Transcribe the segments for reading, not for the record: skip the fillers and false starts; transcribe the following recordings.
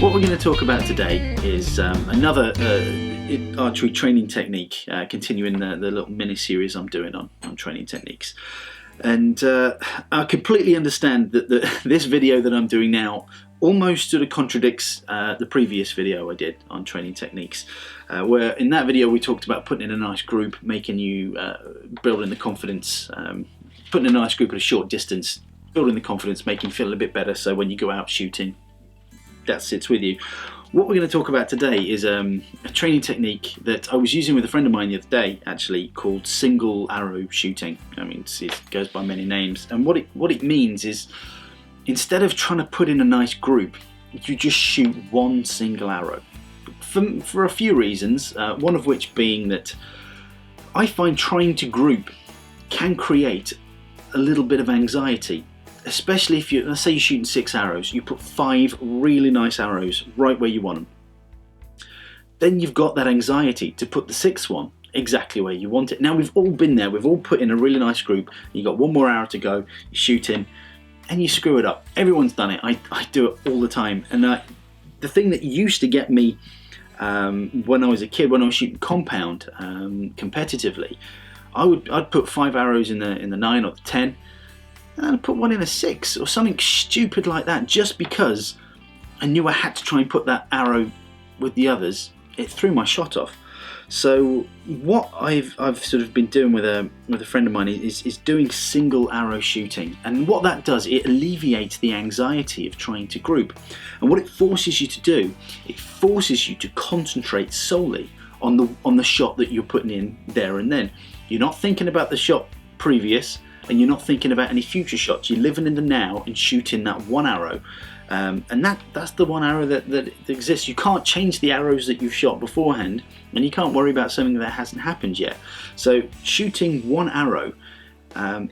What we're going to talk about today is another archery training technique, continuing the little mini-series I'm doing on training techniques. And I completely understand that this video that I'm doing now almost sort of contradicts the previous video I did on training techniques, where in that video we talked about putting in a nice group, making you building the confidence, putting in a nice group at a short distance, building the confidence, making you feel a bit better so when you go out shooting, that sits with you. What we're going to talk about today is a training technique that I was using with a friend of mine the other day, actually, called single arrow shooting. I mean, it goes by many names, and what it means is, instead of trying to put in a nice group, you just shoot one single arrow. For a few reasons, one of which being that I find trying to group can create a little bit of anxiety. Especially if let's say you're shooting 6 arrows, you put 5 really nice arrows right where you want them. Then you've got that anxiety to put the 6th one exactly where you want it. Now we've all been there, we've all put in a really nice group, you've got one more arrow to go, you shoot in, and you screw it up. Everyone's done it, I do it all the time. And the thing that used to get me when I was a kid, when I was shooting compound competitively, I'd put 5 arrows in the 9 or the 10, and I'd put one in a 6 or something stupid like that, just because I knew I had to try and put that arrow with the others. It threw my shot off. So what I've sort of been doing with a friend of mine is doing single arrow shooting, and what that does, it alleviates the anxiety of trying to group. And what it forces you to do, it forces you to concentrate solely on the shot that you're putting in there and then. You're not thinking about the shot previous, and you're not thinking about any future shots. You're living in the now and shooting that one arrow, and that's the one arrow that exists. You can't change the arrows that you've shot beforehand, and you can't worry about something that hasn't happened yet. So shooting one arrow,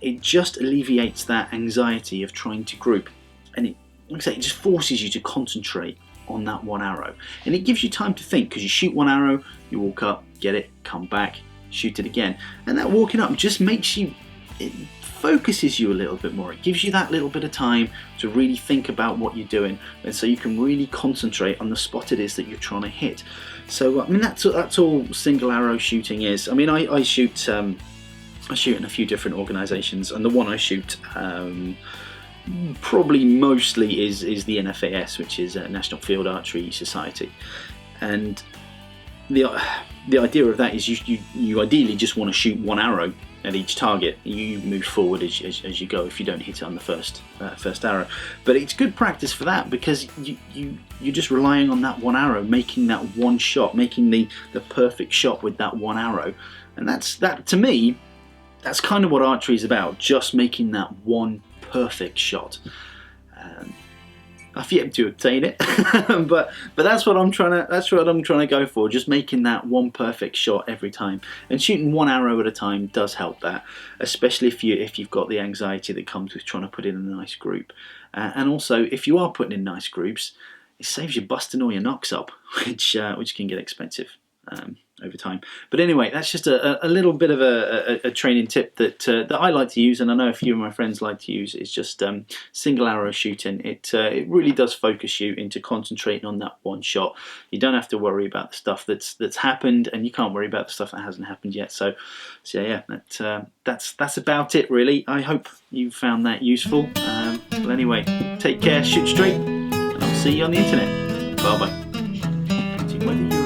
it just alleviates that anxiety of trying to group, and like I say, it just forces you to concentrate on that one arrow, and it gives you time to think, because you shoot one arrow, you walk up, get it, come back, shoot it again, and that walking up just makes you, it focuses you a little bit more. It gives you that little bit of time to really think about what you're doing, and so you can really concentrate on the spot it is that you're trying to hit. So I mean, that's all single arrow shooting is. I mean, I shoot in a few different organisations, and the one I shoot probably mostly is the NFAS, which is National Field Archery Society. And the idea of that is you ideally just want to shoot one arrow at each target. You move forward as you go if you don't hit it on the first arrow. But it's good practice for that, because you're just relying on that one arrow, making that one shot, making the perfect shot with that one arrow. And that to me, that's kind of what archery is about, just making that one perfect shot. I've yet to obtain it, but that's what I'm trying to go for, just making that one perfect shot every time. And shooting one arrow at a time does help that, especially if you've got the anxiety that comes with trying to put in a nice group. And also, if you are putting in nice groups, it saves you busting all your knocks up, which can get expensive over time. But anyway, that's just a little bit of a training tip that I like to use, and I know a few of my friends like to use. It's just single arrow shooting. It really does focus you into concentrating on that one shot. You don't have to worry about the stuff that's happened, and you can't worry about the stuff that hasn't happened yet. So yeah, that's about it really. I hope you found that useful. Well, anyway, take care, shoot straight, and I'll see you on the internet. Bye bye.